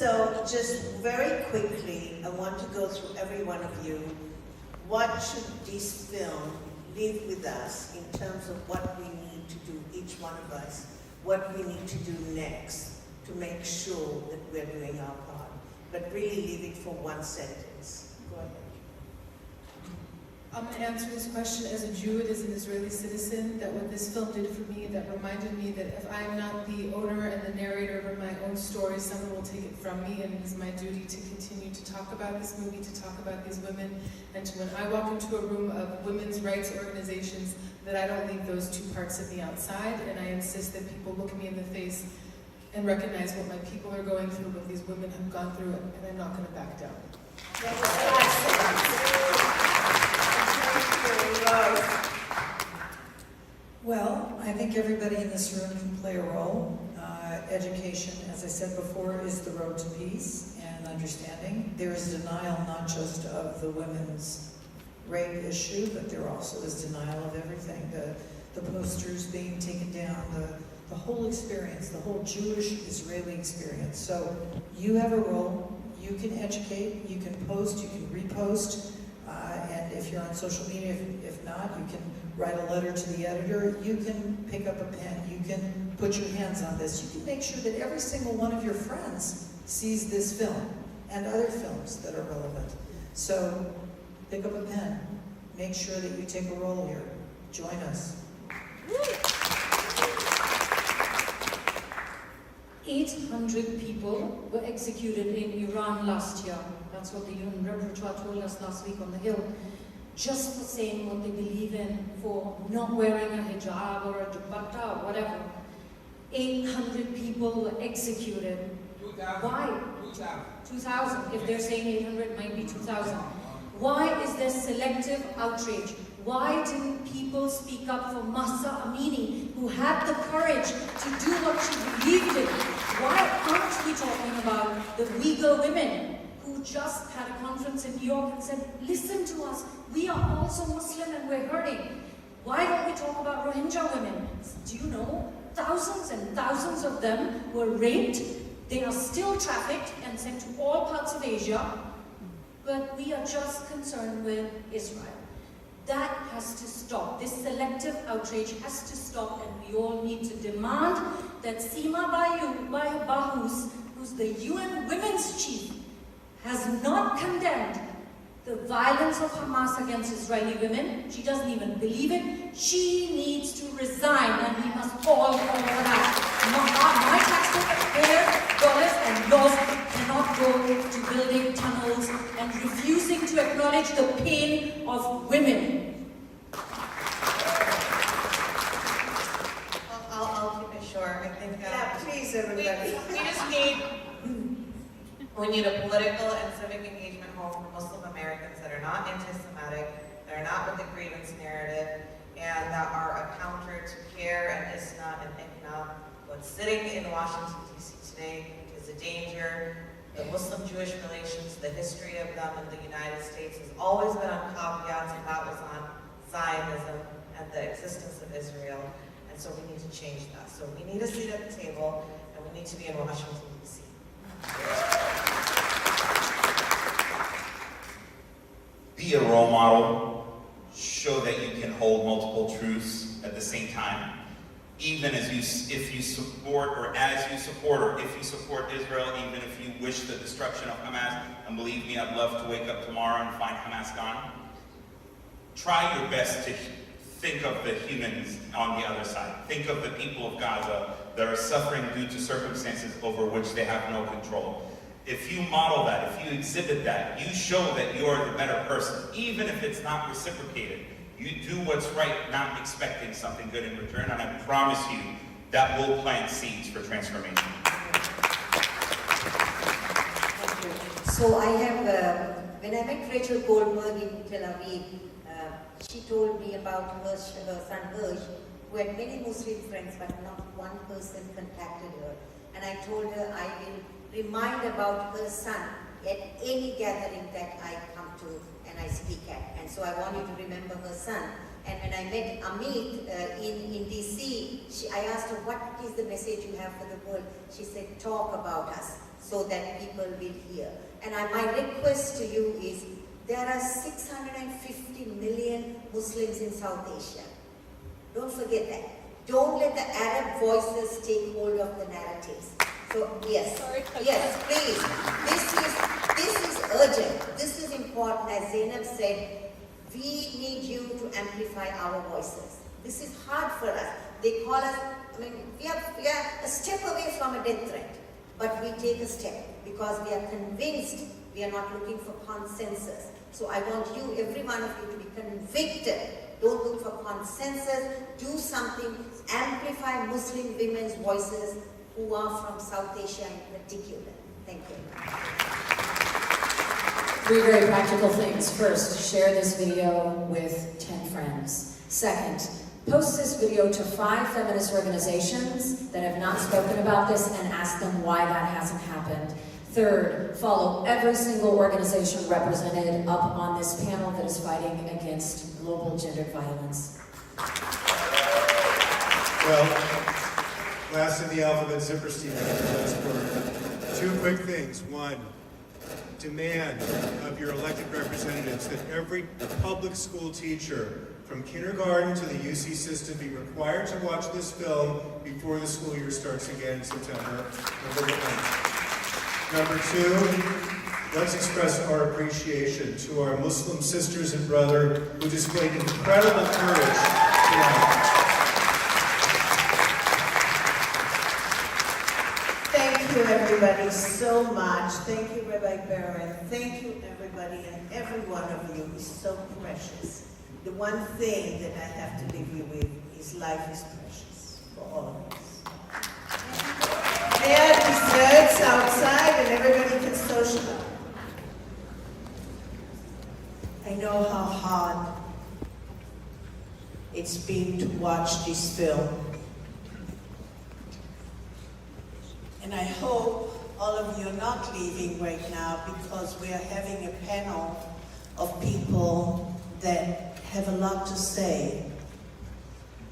So just very quickly, I want to go through every one of you. What should this film leave with us in terms of what we need to do, each one of us, what we need to do next to make sure that we're doing our part? But really leave it for one sentence. Go ahead. I'm going to answer this question as a Jew and as an Israeli citizen, that what this film did for me, that reminded me that if I'm not the owner and the narrator of my own story, someone will take it from me, and it is my duty to continue to talk about this movie, to talk about these women, and to, when I walk into a room of women's rights organizations, that I don't leave those two parts of me outside, and I insist that people look me in the face and recognize what my people are going through, what these women have gone through, and I'm not going to back down. Well, I think everybody in this room can play a role. Education, as I said before, is the road to peace and understanding. There is denial not just of the women's rape issue, but there also is denial of everything. The posters being taken down, the whole experience, the whole Jewish-Israeli experience. So you have a role. You can educate, you can post, you can repost, and if you're on social media, if not, you can write a letter to the editor, you can pick up a pen, you can put your hands on this, you can make sure that every single one of your friends sees this film and other films that are relevant. So pick up a pen, make sure that you take a role here, join us. 800 people were executed in Iran last year. That's what the UN Repertoire told us last week on the Hill. Just for saying what they believe in, for not wearing a hijab or a dupatta or whatever. 800 people were executed. 2,000. Why? 2,000. If they're saying 800, it might be 2,000. Why is there selective outrage? Why didn't people speak up for Mahsa Amini, who had the courage to do what she believed in? Why aren't we talking about the Uyghur women who just had a conference in New York and said, listen to us, we are also Muslim and we're hurting. Why don't we talk about Rohingya women? Do you know, thousands and thousands of them were raped. They are still trafficked and sent to all parts of Asia, but we are just concerned with Israel. That has to stop. This selective outrage has to stop, and we all need to demand that Seema Bahous, who's the UN Women's Chief, has not condemned the violence of Hamas against Israeli women. She doesn't even believe it. She needs to resign, and we must all call for that. My taxpayer dollars and yours cannot go to building tunnels and refusing to acknowledge the pain of women. I'll keep it short. I think Yeah, please, everybody. we need a political and civic engagement home for Muslim Americans that are not anti-Semitic, that are not with the grievance narrative, and that are a counter to CARE and ISNA and ICNA. What's sitting in Washington, D.C. today is a danger. The Muslim-Jewish relations, the history of them in the United States has always been on caveats, and that was on Zionism and the existence of Israel. And so we need to change that. So we need a seat at the table, and we need to be in Washington, D.C. Be a role model. Show that you can hold multiple truths at the same time. Even as if you support, or as you support, or if you support Israel, even if you wish the destruction of Hamas, and believe me, I'd love to wake up tomorrow and find Hamas gone. Try your best to think of the humans on the other side. Think of the people of Gaza that are suffering due to circumstances over which they have no control. If you model that, if you exhibit that, you show that you're the better person, even if it's not reciprocated. You do what's right, not expecting something good in return, and I promise you that will plant seeds for transformation. Thank you. So I have, when I met Rachel Goldberg in Tel Aviv, she told me about her son Hirsch, who had many Muslim friends, but not one person contacted her. And I told her I will remind about her son at any gathering that I come to and I speak at. And so I want you to remember her son. And when I met Amit in DC, I asked her, what is the message you have for the world? She said, talk about us. so that people will hear. And my request to you is, there are 650 million Muslims in South Asia. Don't forget that. Don't let the Arab voices take hold of the narratives. So yes, yes, please. This is urgent. This is important. As Zainab said, we need you to amplify our voices. This is hard for us. They call us, I mean, we are a step away from a death threat, but we take a step because we are convinced we are not looking for consensus. So I want you, every one of you, to be convicted. Don't look for consensus. Do something. Amplify Muslim women's voices who are from South Asia in particular. Thank you. 3 very practical things. First, share this video with 10 friends. Second, post this video to 5 feminist organizations that have not spoken about this and ask them why that hasn't happened. Third, follow every single organization represented up on this panel that is fighting against global gendered violence. Well, last in the alphabet, Zipperstein, last word. 2 quick things. 1, demand of your elected representatives that every public school teacher from kindergarten to the UC system be required to watch this film before the school year starts again in September. Number 1. Number 2, let's express our appreciation to our Muslim sisters and brother who displayed incredible courage tonight. Thank you, everybody, so much. Thank you, Rabbi Baron. Thank you, everybody, and every one of you is so precious. The one thing that I have to leave you with is life is precious for all of us. There are desserts outside and everybody can socialize. I know how hard it's been to watch this film. And I hope all of you are not leaving right now because we are having a panel of people that have a lot to say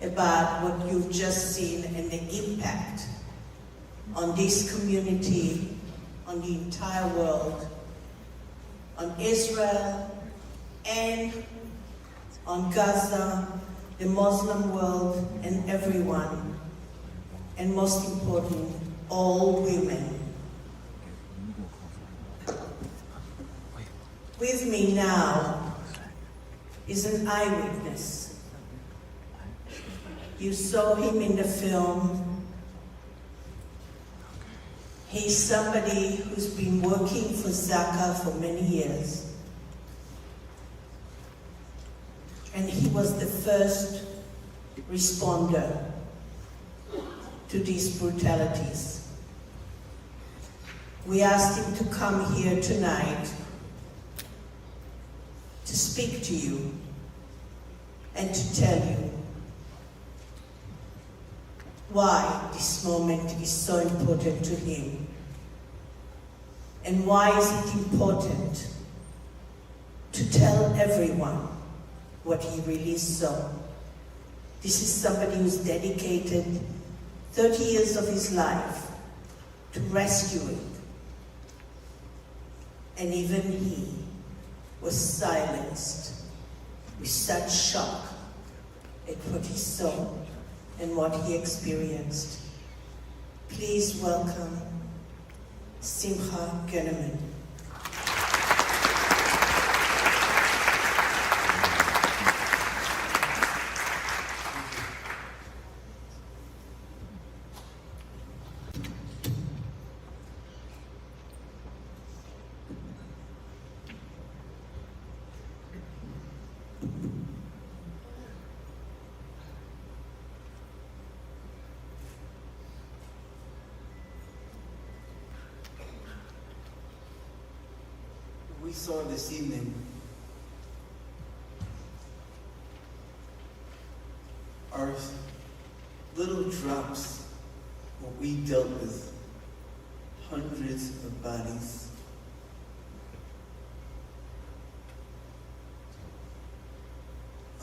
about what you've just seen and the impact on this community, on the entire world, on Israel, and on Gaza, the Muslim world, and everyone. And most important, all women. With me now is an eyewitness. You saw him in the film. He's somebody who's been working for Zaka for many years. And he was the first responder to these brutalities. We asked him to come here tonight to speak to you and to tell you why this moment is so important to him and why is it important to tell everyone what he really saw. This is somebody who's dedicated 30 years of his life to rescuing, and even he was silenced with such shock at what he saw and what he experienced. Please welcome Simcha Gunnerman. We saw this evening are little drops what we dealt with hundreds of bodies.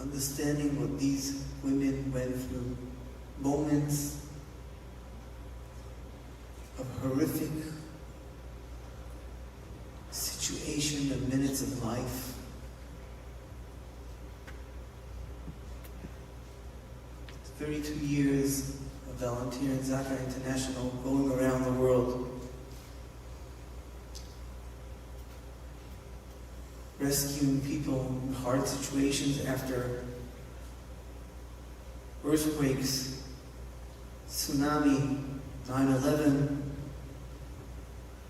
Understanding what these women went through, moments of horrific situation, the minutes of life. 32 years of volunteering Zaka International, going around the world, rescuing people in hard situations after earthquakes, tsunami, 9/11,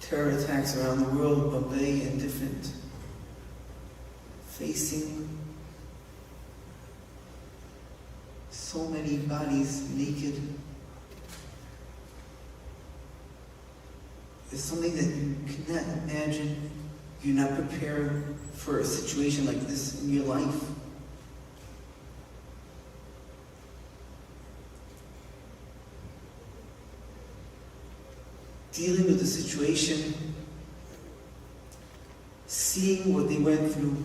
terror attacks around the world, Bombay and different, facing so many bodies naked. It's something that you cannot imagine. You're not prepared for a situation like this in your life. Dealing with the situation, seeing what they went through,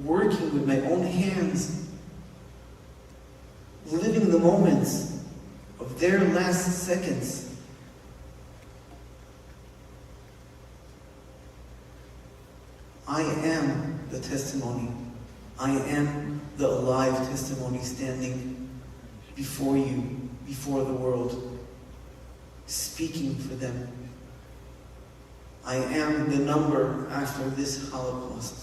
working with my own hands, living the moments of their last seconds. I am the testimony. I am the alive testimony standing before you, before the world, speaking for them. I am the number after this Holocaust.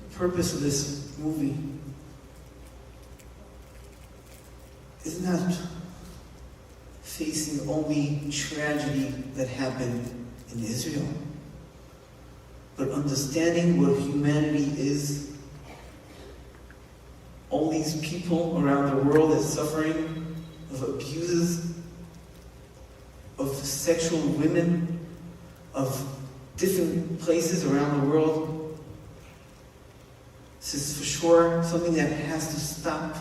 The purpose of this movie is not facing only tragedy that happened in Israel, but understanding what humanity is. All these people around the world that are suffering of abuses, of sexual women, of different places around the world. This is for sure something that has to stop.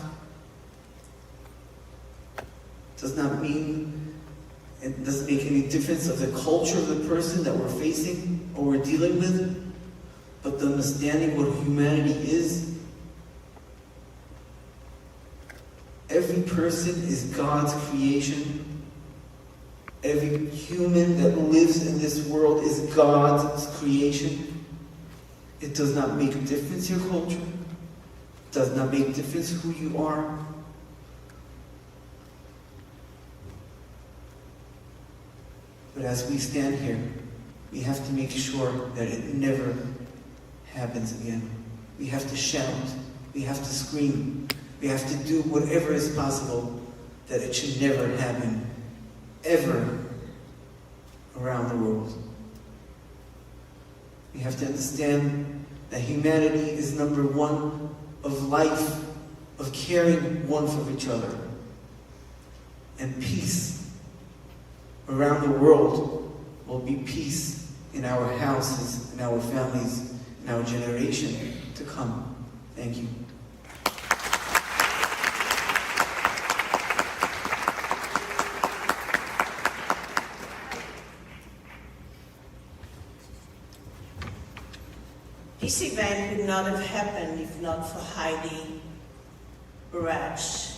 Does not mean, it doesn't make any difference of the culture of the person that we're facing or we're dealing with, but the understanding what humanity is. Every person is God's creation. Every human that lives in this world is God's creation. It does not make a difference your culture. It does not make a difference who you are. But as we stand here, we have to make sure that it never happens again. We have to shout. We have to scream. We have to do whatever is possible that it should never happen, ever, around the world. We have to understand that humanity is number one of life, of caring one for each other. And peace around the world will be peace in our houses, in our families, in our generation to come. Thank you. This event would not have happened if not for Heidi Basch.